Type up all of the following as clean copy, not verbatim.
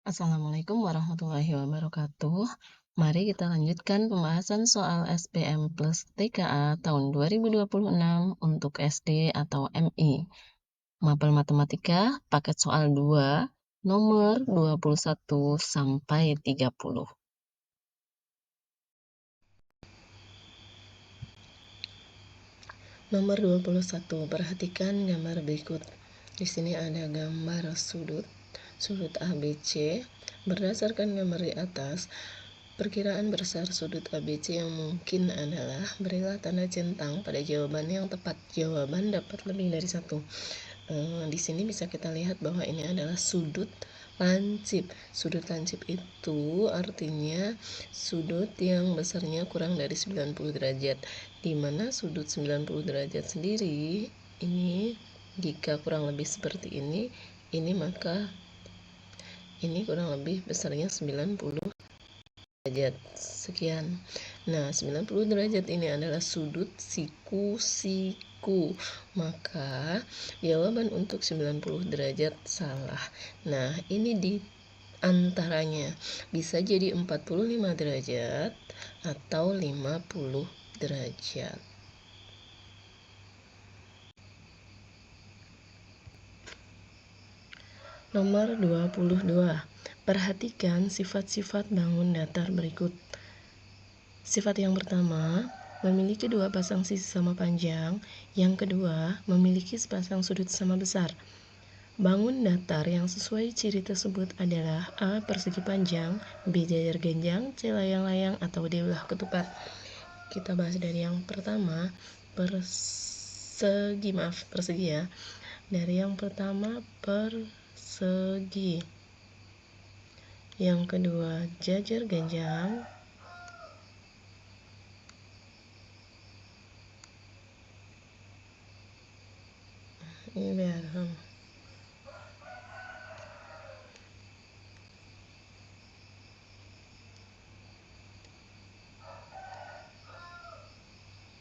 Assalamualaikum warahmatullahi wabarakatuh. Mari kita lanjutkan pembahasan soal SBM plus TKA tahun 2026 untuk SD atau MI. Mapel Matematika, paket soal 2, nomor 21 sampai 30. Nomor 21, perhatikan gambar berikut. Di sini ada gambar sudut ABC. Berdasarkan gambar di atas, perkiraan besar sudut ABC yang mungkin adalah berilah tanda centang pada jawaban yang tepat. Jawaban dapat lebih dari satu. Di sini bisa kita lihat bahwa ini adalah sudut lancip. Sudut lancip itu artinya sudut yang besarnya kurang dari 90 derajat. Di mana sudut 90 derajat sendiri ini jika kurang lebih seperti ini maka ini kurang lebih besarnya 90 derajat. Sekian. Nah, 90 derajat ini adalah sudut siku-siku. Maka jawaban untuk 90 derajat salah. Nah, ini di antaranya bisa jadi 45 derajat atau 50 derajat. Nomor 22. Perhatikan sifat-sifat bangun datar berikut. Sifat yang pertama, memiliki dua pasang sisi sama panjang. Yang kedua, memiliki sepasang sudut sama besar. Bangun datar yang sesuai ciri tersebut adalah A. Persegi panjang, B. Jajar genjang, C. Layang-layang, atau D. Belah ketupat. Kita bahas dari yang pertama, persegi ya. Dari yang pertama, persegi. Yang kedua, jajar genjang. Ini biar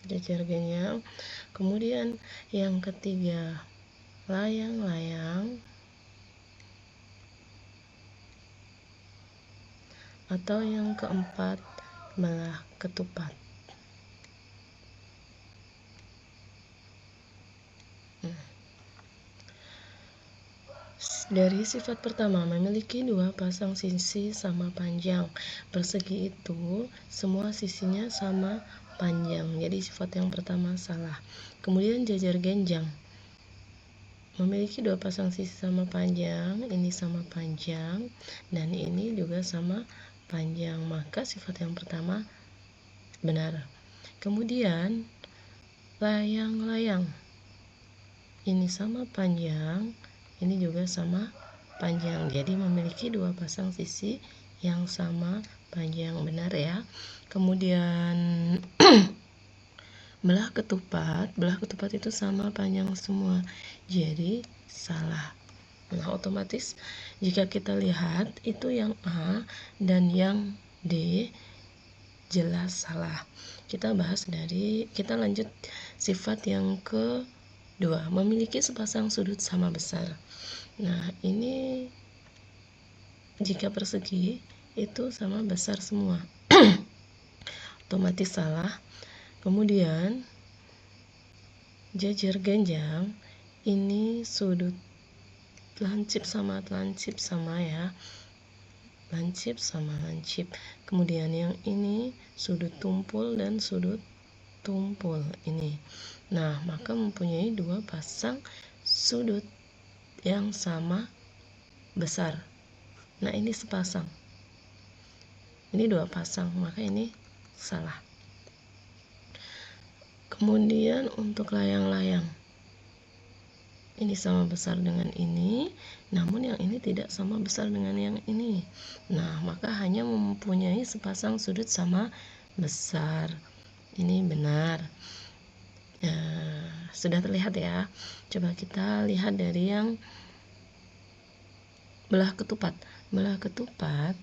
jajar genjang. Kemudian yang ketiga, layang-layang. Atau yang keempat, belah ketupat. Dari sifat pertama, memiliki dua pasang sisi sama panjang. Persegi itu semua sisinya sama panjang, jadi sifat yang pertama salah. Kemudian jajar genjang, memiliki dua pasang sisi sama panjang, ini sama panjang dan ini juga sama panjang, maka sifat yang pertama benar. Kemudian layang-layang, ini sama panjang, ini juga sama panjang, jadi memiliki dua pasang sisi yang sama panjang, benar ya. Kemudian belah ketupat itu sama panjang semua, jadi salah. Nah, otomatis jika kita lihat itu yang A dan yang D jelas salah. Kita lanjut sifat yang kedua, memiliki sepasang sudut sama besar. Nah, ini jika persegi itu sama besar semua. Otomatis salah. Kemudian jajar genjang, ini sudut lancip sama ya. Lancip sama lancip. Kemudian yang ini sudut tumpul dan sudut tumpul ini. Nah, maka mempunyai dua pasang sudut yang sama besar. Nah, ini sepasang. Ini dua pasang, maka ini salah. Kemudian untuk layang-layang, ini sama besar dengan ini, namun yang ini tidak sama besar dengan yang ini. Nah, maka hanya mempunyai sepasang sudut sama besar. Ini benar. Sudah terlihat ya. Coba kita lihat dari yang belah ketupat. Belah ketupat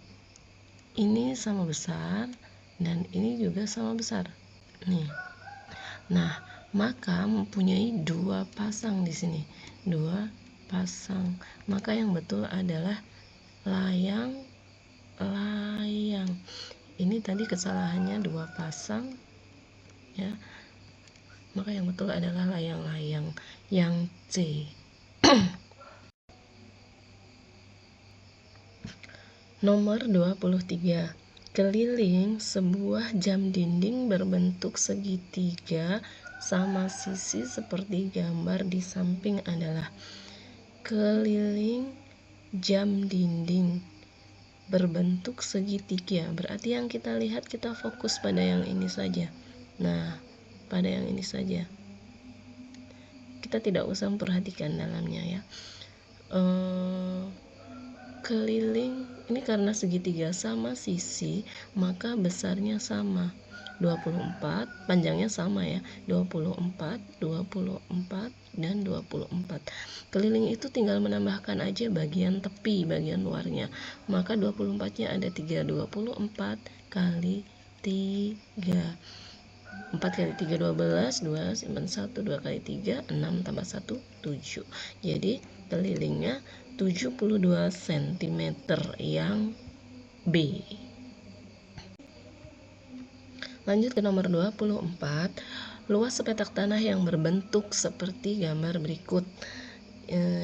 ini sama besar dan ini juga sama besar. Nih. Nah, maka mempunyai dua pasang di sini. Dua pasang. Maka yang betul adalah layang. Ini tadi kesalahannya 2 pasang ya, maka yang betul adalah layang-layang yang C. Nomor 23. Keliling sebuah jam dinding berbentuk segitiga sama sisi seperti gambar di samping adalah. Keliling jam dinding berbentuk segitiga, berarti yang kita lihat, kita fokus pada yang ini saja. Nah, pada yang ini saja, kita tidak usah memperhatikan dalamnya ya. Keliling ini karena segitiga sama sisi, maka besarnya sama, 24, panjangnya sama ya, 24, 24, dan 24. Keliling itu tinggal menambahkan aja bagian tepi, bagian luarnya, maka 24-nya ada 3, 24 kali 3. 4 kali 3 12, 2 simpan 1, 2 kali 3 6 tambah 1 7. Jadi kelilingnya 72 cm yang B. Lanjut ke nomor 24. Luas sepetak tanah yang berbentuk seperti gambar berikut.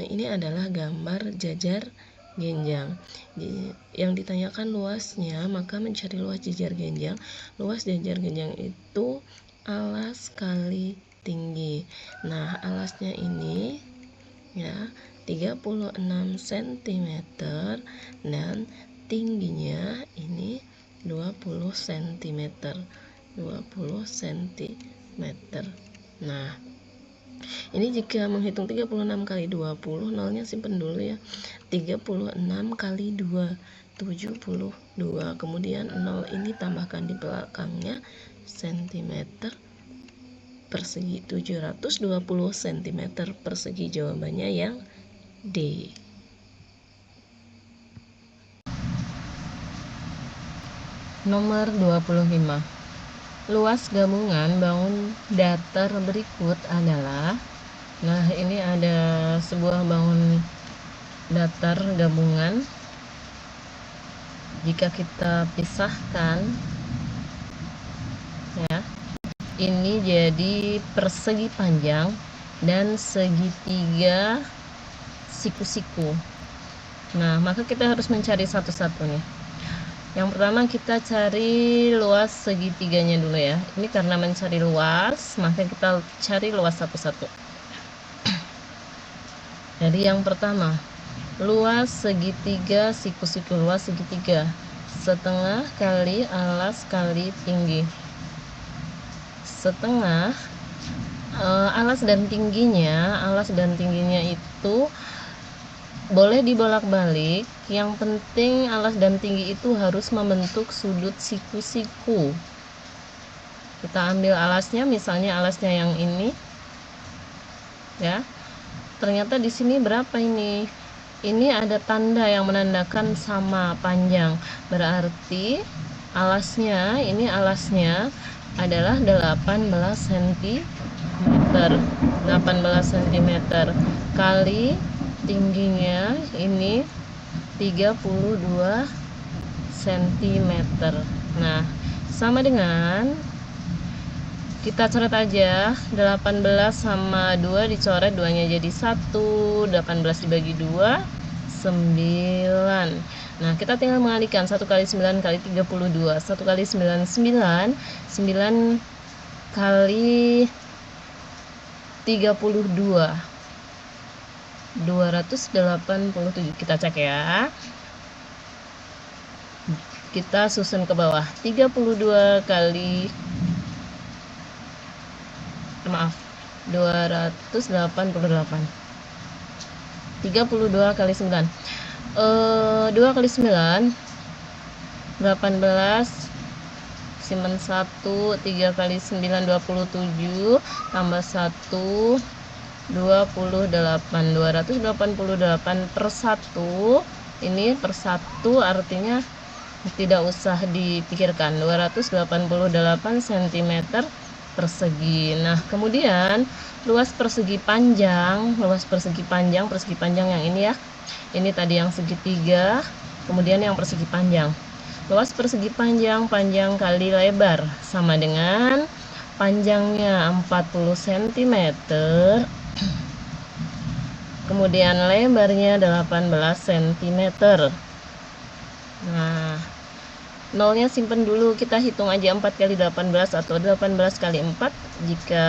Ini adalah gambar jajar genjang. Yang ditanyakan luasnya, maka mencari luas jajar genjang. Luas jajar genjang itu alas kali tinggi. Nah, alasnya ini ya 36 cm dan tingginya ini 20 cm. 20 cm. Nah, ini jika menghitung 36 kali 20, nolnya simpen dulu ya. 36 kali 2, 72. Kemudian 0 ini tambahkan di belakangnya, cm persegi, 720 cm persegi. Jawabannya yang D. Nomor 25. Luas gabungan bangun datar berikut adalah. Nah, ini ada sebuah bangun datar gabungan. Jika kita pisahkan ya, ini jadi persegi panjang dan segitiga siku-siku. Nah, maka kita harus mencari satu-satu nih. Yang pertama kita cari luas segitiganya dulu ya. Ini karena mencari luas, maka kita cari luas satu-satu. Jadi yang pertama, luas segitiga siku-siku. Luas segitiga setengah kali alas kali tinggi. Setengah alas dan tingginya itu boleh dibolak-balik. Yang penting alas dan tinggi itu harus membentuk sudut siku-siku. Kita ambil alasnya, misalnya alasnya yang ini ya. Ternyata di sini berapa ini? Ini ada tanda yang menandakan sama panjang. Berarti alasnya, ini alasnya adalah 18 cm. 18 cm kali tingginya ini 32 cm. Nah, sama dengan kita coret aja, 18 sama 2 dicoret, 2-nya jadi 1, 18 dibagi 2, 9. Nah, kita tinggal mengalihkan, 1 kali 9 kali 32, 1 kali 9, 9, 9 kali 32, 287. Kita cek ya. Kita susun ke bawah, 32 kali 288. 32 kali 9. 2 kali 9 18, simpan 1, 3 kali 9 27, tambah 1 28. 288 per 1. Ini per 1 artinya tidak usah dipikirkan, 288 cm persegi. Nah, kemudian luas persegi panjang yang ini ya. Ini tadi yang segitiga, Kemudian yang persegi panjang. Luas persegi panjang, panjang kali lebar, sama dengan panjangnya 40 cm, kemudian lebarnya 18 cm. Nah, nolnya simpen dulu, kita hitung aja 4 kali 18 atau 18 kali 4 jika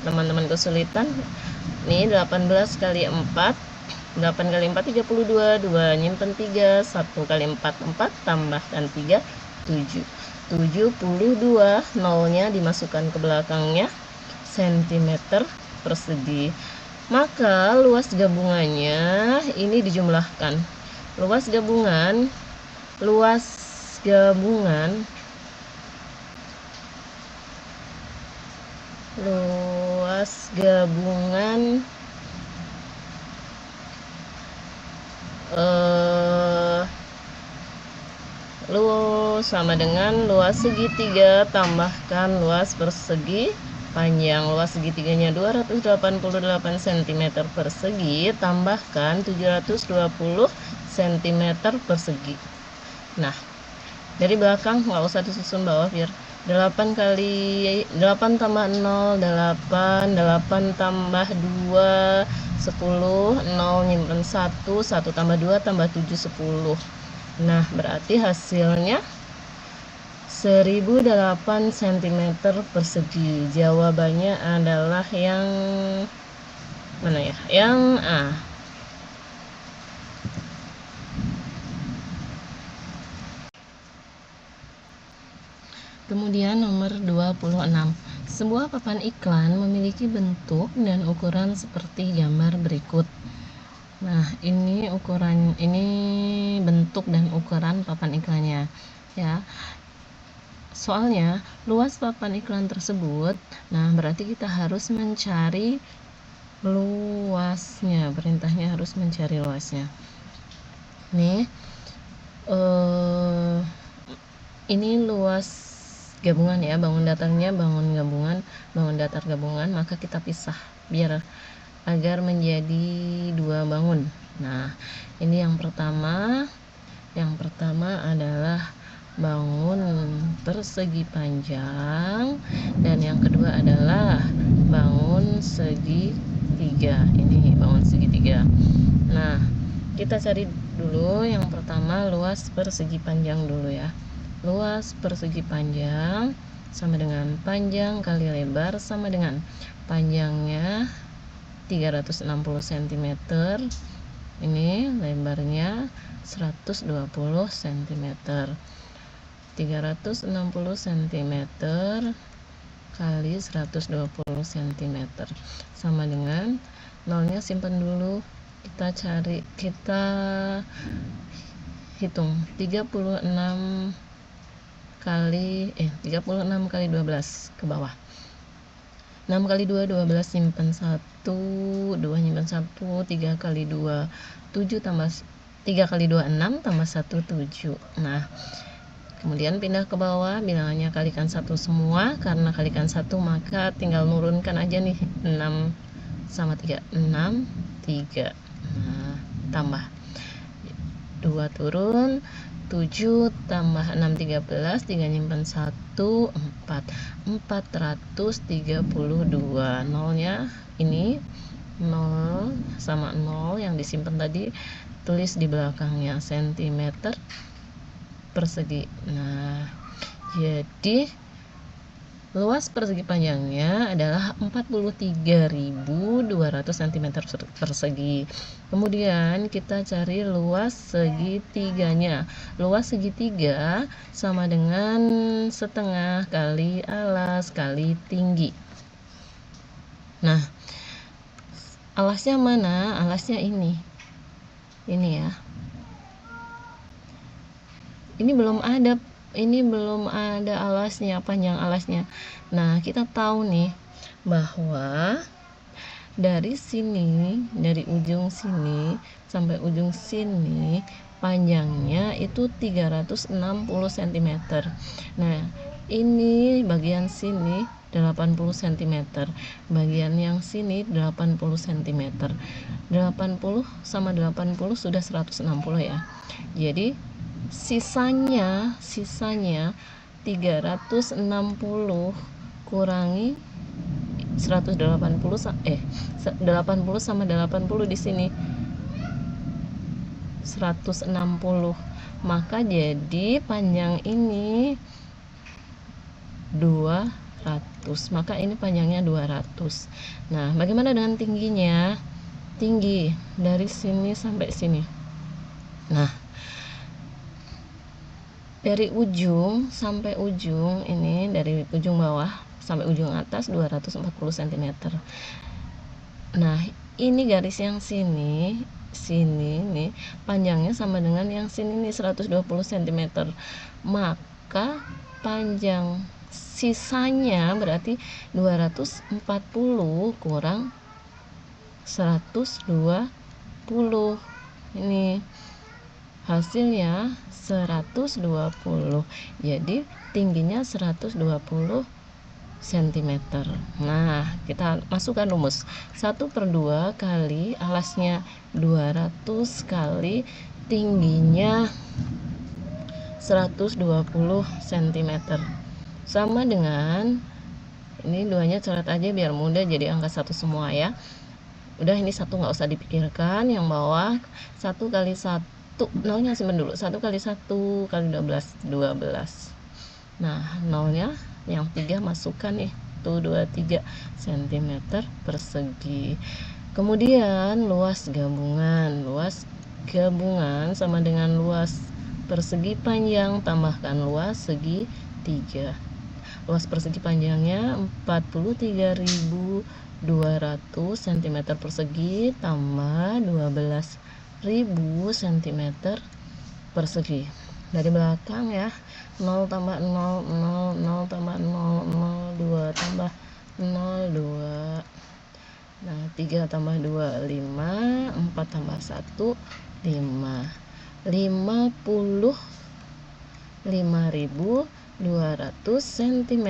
teman-teman kesulitan. Ini 18 kali 4, 8 kali 4 32, 2 nyimpen 3, 1 kali 4 4, tambahkan 3 7. 72, nolnya dimasukkan ke belakangnya, cm persegi. Maka luas gabungannya ini dijumlahkan. Luas gabungan sama dengan luas segitiga tambahkan luas persegi panjang. Luas segitiganya 288 cm persegi, tambahkan 720 cm persegi. Nah, dari belakang nggak usah disusun bawah, biar 8 kali 8 tambah 0 8, 8 tambah 2 10, 0 nyimpen 1, 1 tambah 2 tambah 7 10. Nah, berarti hasilnya 1008 cm persegi. Jawabannya adalah yang mana ya? Yang A. Kemudian nomor 26. Sebuah papan iklan memiliki bentuk dan ukuran seperti gambar berikut. Nah, ini bentuk dan ukuran papan iklannya ya. Soalnya luas papan iklan tersebut, nah berarti kita harus mencari luasnya. Perintahnya harus mencari luasnya. Nih, ini luas gabungan ya, bangun datarnya bangun datar gabungan, maka kita pisah agar menjadi 2 bangun. Nah, ini yang pertama adalah bangun persegi panjang, dan yang kedua adalah bangun segitiga. Ini bangun segitiga. Nah, kita cari dulu yang pertama luas persegi panjang dulu ya. Luas persegi panjang sama dengan panjang kali lebar sama dengan panjangnya 360 cm, ini lebarnya 120 cm. 360 cm kali 120 cm sama dengan nolnya simpan dulu, kita hitung 36 kali 12 ke bawah. 6 kali 2 12, simpan 1, 2 nyimpen 1, 3 kali 2 7 tambah 3 kali 2 6 tambah 1 7. Nah, kemudian pindah ke bawah, bilangannya kalikan 1 semua. Karena kalikan 1 maka tinggal nurunkan aja nih, 6 sama 3 6 3. Nah, tambah 2 turun 7 tambah 6 13, 3 nyimpen 1 4, 432. Nolnya ini 0 sama 0 yang disimpan tadi, tulis di belakangnya cm persegi. Nah, jadi luas persegi panjangnya adalah 43.200 cm persegi. Kemudian kita cari luas segitiganya. Luas segitiga sama dengan setengah kali alas kali tinggi. Nah, alasnya mana? Alasnya ini ya. Ini belum ada alasnya, panjang alasnya. Nah, kita tahu nih bahwa dari ujung sini sampai ujung sini panjangnya itu 360 cm. Nah, ini bagian sini 80 cm, bagian yang sini 80 cm. 80 sama 80 sudah 160 ya. Jadi sisanya 360 kurangi 180 80 sama 80 di sini 160, maka jadi panjang ini 200, maka ini panjangnya 200. Nah, bagaimana dengan tingginya? Tinggi dari sini sampai sini. Nah, dari ujung sampai ujung ini, dari ujung bawah sampai ujung atas 240 cm. Nah, ini garis yang sini nih panjangnya sama dengan yang sini nih 120 cm. Maka panjang sisanya berarti 240 kurang 120. Ini hasilnya 120. Jadi tingginya 120 cm. Nah, kita masukkan rumus 1/2 kali alasnya 200 kali tingginya 120 cm sama dengan ini, duanya coret aja biar mudah jadi angka 1 semua ya. Udah, ini 1 nggak usah dipikirkan. Yang bawah 1 kali 1, nolnya simpen dulu. 1 kali 1 kali 12. Nah, nolnya yang 3 masukkan nih, tuh 23 cm persegi. Kemudian luas gabungan sama dengan luas persegi panjang tambahkan luas segi 3. Luas persegi panjangnya 43.200 cm persegi tambah 12.000 cm persegi. Dari belakang ya, 0 tambah 0, 0, 0 tambah 0, 0, 2 tambah 0, 2. Nah, 3 tambah 2, 5, 4 tambah 1, 5. 55.200 cm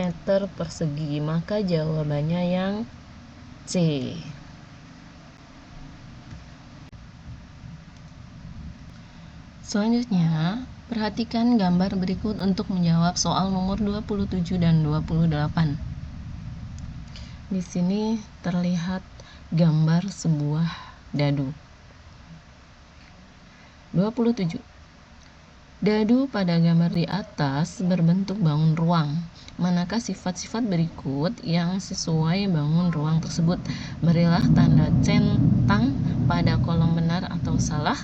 persegi, maka jawabannya yang C. Selanjutnya, perhatikan gambar berikut untuk menjawab soal nomor 27 dan 28. Di sini terlihat gambar sebuah dadu. 27. Dadu pada gambar di atas berbentuk bangun ruang. Manakah sifat-sifat berikut yang sesuai bangun ruang tersebut? Berilah tanda centang pada kolom benar atau salah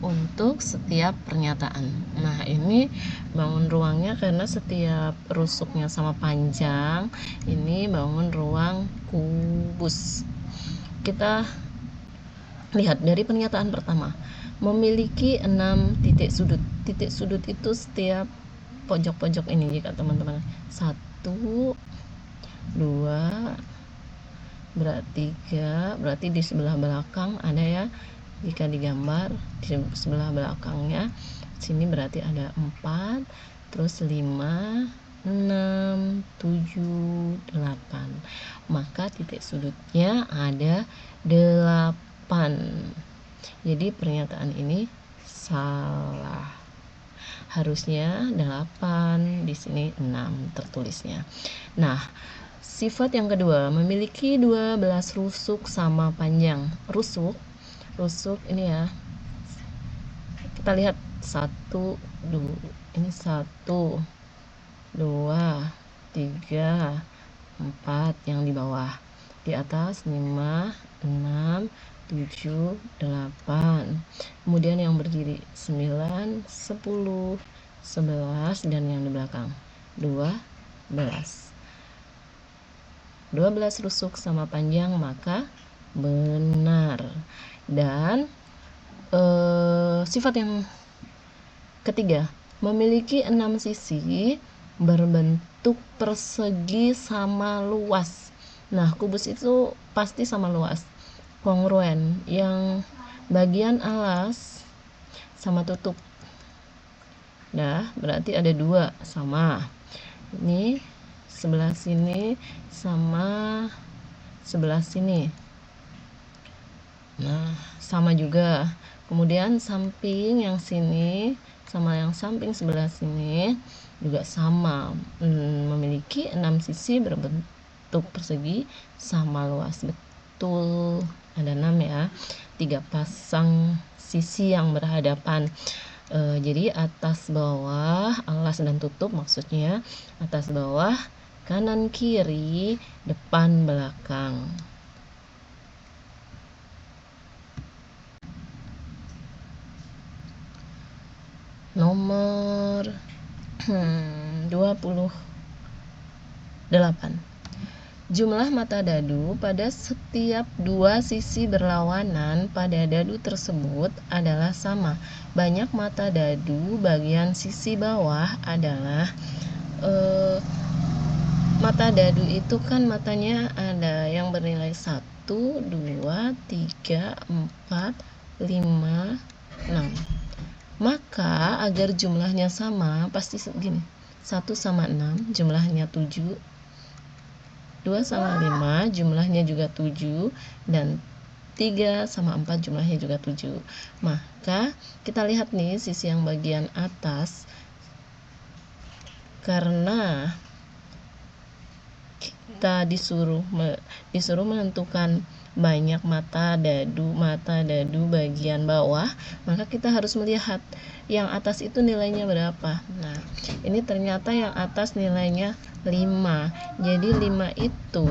untuk setiap pernyataan. Nah, ini bangun ruangnya karena setiap rusuknya sama panjang. Ini bangun ruang kubus. Kita lihat dari pernyataan pertama. Memiliki 6 titik sudut. Titik sudut itu setiap pojok-pojok ini jika teman-teman 1, 2, berarti 3, berarti di sebelah belakang ada ya. Jika digambar di sebelah belakangnya sini berarti ada 4, terus 5, 6, 7, 8. Maka titik sudutnya ada 8. Jadi pernyataan ini salah. Harusnya 8, di sini 6 tertulisnya. Nah, sifat yang kedua, memiliki 12 rusuk sama panjang. Rusuk ini ya, kita lihat 1, 2, ini 1, 2, 3, 4 yang di bawah, di atas 5, 6, 7, 8, kemudian yang berdiri 9, 10, 11, dan yang di belakang 12. 12 rusuk sama panjang, maka benar. Dan sifat yang ketiga, memiliki 6 sisi berbentuk persegi sama luas. Nah, kubus itu pasti sama luas, kongruen. Yang bagian alas sama tutup. Nah, berarti ada 2 sama. Ini sebelah sini sama sebelah sini. Nah, sama juga. Kemudian samping yang sini sama yang samping sebelah sini juga sama, memiliki 6 sisi berbentuk persegi sama luas. Betul, ada 6 ya. 3 pasang sisi yang berhadapan. Jadi atas bawah, alas dan tutup maksudnya, atas bawah, kanan kiri, depan belakang. Nomor 28. Jumlah mata dadu pada setiap dua sisi berlawanan pada dadu tersebut adalah sama. Banyak mata dadu bagian sisi bawah adalah mata dadu itu kan matanya ada yang bernilai 1, 2, 3, 4, 5, 6. Maka agar jumlahnya sama pasti segini. 1 sama 6 jumlahnya 7, 2 sama 5 jumlahnya juga 7, dan 3 sama 4 jumlahnya juga 7. Maka kita lihat nih sisi yang bagian atas, karena kita disuruh menentukan banyak mata dadu bagian bawah, maka kita harus melihat yang atas itu nilainya berapa. Nah, ini ternyata yang atas nilainya 5. Jadi 5 itu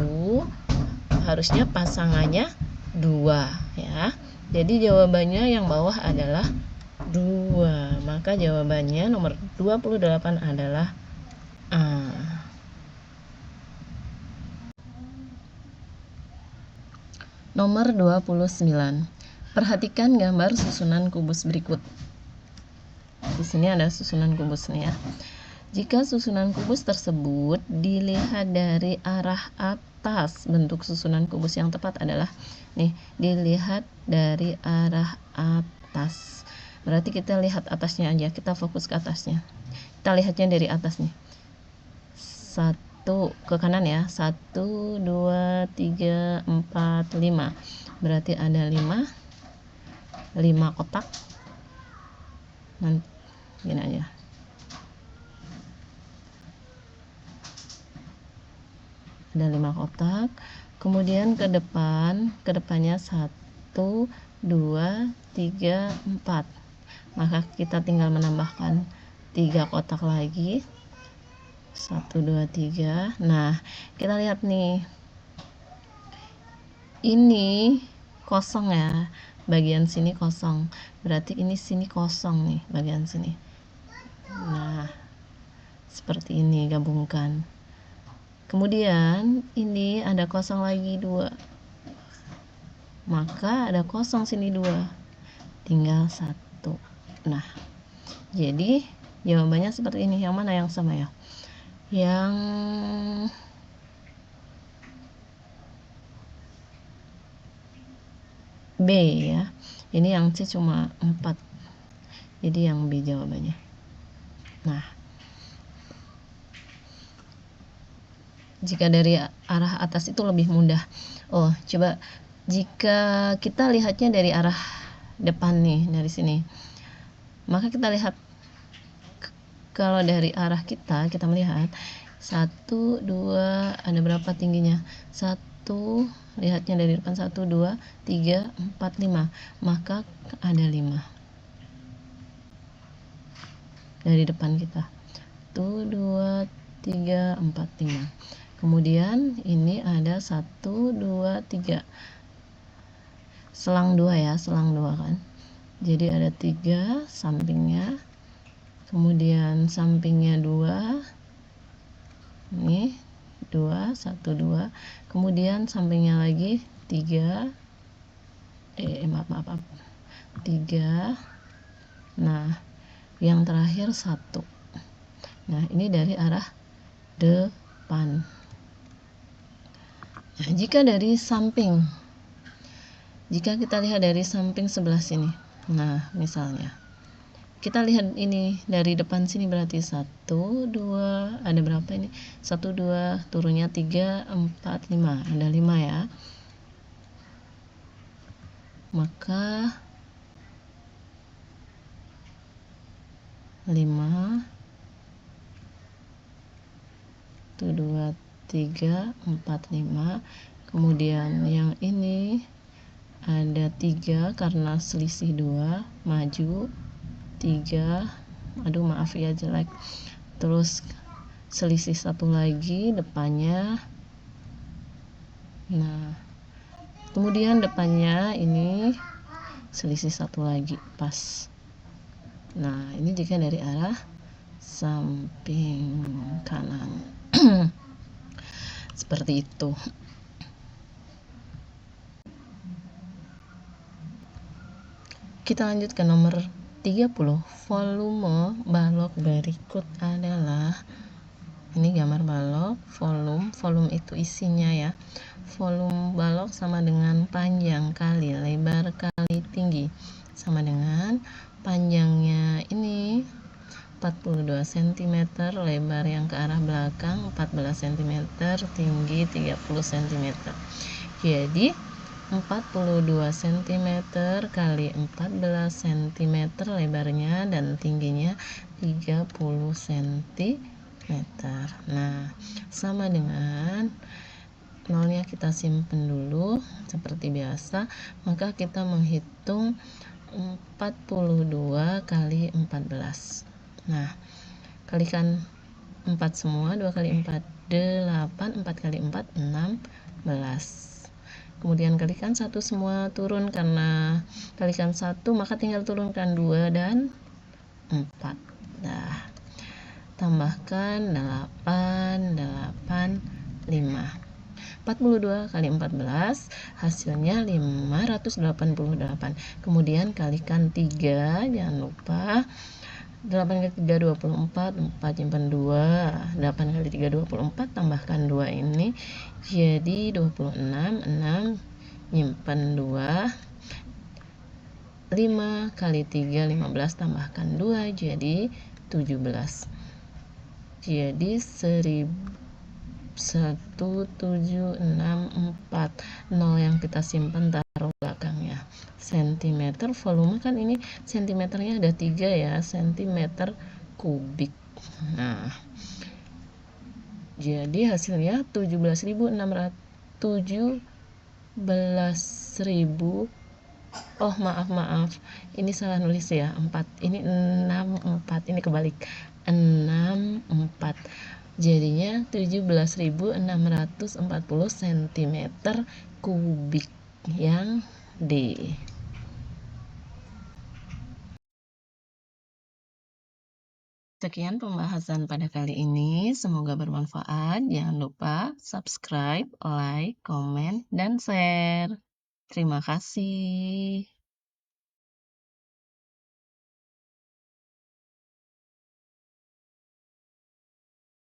harusnya pasangannya 2 ya. Jadi jawabannya yang bawah adalah 2. Maka jawabannya nomor 28 adalah A. Nomor 29. Perhatikan gambar susunan kubus berikut. Di sini ada susunan kubus nih ya. Jika susunan kubus tersebut dilihat dari arah atas, bentuk susunan kubus yang tepat adalah nih, dilihat dari arah atas. Berarti kita lihat atasnya aja, kita fokus ke atasnya. Kita lihatnya dari atas nih. 1 ke kanan ya, 1, 2, 3, 4, 5. Berarti ada 5 kotak. Nanti gini aja. Ada 5 kotak. Kemudian kedepannya 1, 2, 3, 4. Maka kita tinggal menambahkan 3 kotak lagi. 1, 2, 3. Nah, kita lihat nih. Ini kosong ya. Bagian sini kosong. Berarti ini sini kosong nih, bagian sini. Nah, seperti ini, gabungkan. Kemudian ini ada kosong lagi 2. Maka ada kosong sini 2. Tinggal 1. Nah, jadi jawabannya seperti ini. Yang mana yang sama ya? Yang B ya. Ini yang C cuma 4. Jadi yang B jawabannya. Nah, jika dari arah atas itu lebih mudah. Oh, coba jika kita lihatnya dari arah depan nih, dari sini. Maka kita lihat, kalau dari arah kita melihat 1, 2, ada berapa tingginya? 1, lihatnya dari depan 1, 2, 3, 4, 5. Maka ada 5 dari depan kita. 1, 2, 3, 4, 5. Kemudian ini ada 1, 2, 3. Selang 2 ya, selang 2 kan. Jadi ada 3 sampingnya. Kemudian sampingnya 2. Ini 2, 1, 2. Kemudian sampingnya lagi 3. Maaf. 3. Nah, yang terakhir 1. Nah, ini dari arah depan. Nah, jika kita lihat dari samping sebelah sini. Nah, misalnya kita lihat ini dari depan sini, berarti 1, 2, ada berapa ini? 1, 2, turunnya 3, 4, 5. Ada 5 ya. maka 5 1 2 3 4 5. Kemudian yang ini ada 3 karena selisih 2, maju 3, aduh maaf ya jelek, terus selisih 1 lagi depannya. Nah, kemudian depannya ini selisih 1 lagi, pas. Nah, ini jika dari arah samping kanan. Seperti itu. Kita lanjut ke nomor 30. Volume balok berikut adalah, ini gambar balok, volume itu isinya ya. Volume balok sama dengan panjang kali lebar kali tinggi, sama dengan panjangnya ini 42 cm, lebar yang ke arah belakang 14 cm, tinggi 30 cm. Jadi 42 cm kali 14 cm lebarnya dan tingginya 30 cm. Nah, sama dengan nolnya kita simpen dulu seperti biasa, maka kita menghitung 42 kali 14. Nah, kalikan 4 semua, 2 kali 4 8, 4 kali 4 16. Kemudian kalikan 1 semua, turun karena kalikan 1 maka tinggal turunkan 2 dan 4. Nah, tambahkan 8 8 5. 42 kali 14 hasilnya 588. Kemudian kalikan 3, jangan lupa. 8 kali 3 24, 4 simpan 2, 8 kali 3 24, tambahkan 2 ini jadi 26, 6 nyimpan 2, 5 kali 3 15, tambahkan 2 jadi 17. Jadi 1764. 0 yang kita simpan taruh belakangnya. Sentimeter, volume kan ini sentimeternya ada 3 ya, sentimeter kubik. Nah, jadi hasilnya 17.000. Oh maaf, ini salah nulis ya, 4, ini 64, ini kebalik, 64. Jadinya 17.640 cm kubik yang D. Sekian pembahasan pada kali ini, semoga bermanfaat. Jangan lupa subscribe, like, komen, dan share. Terima kasih.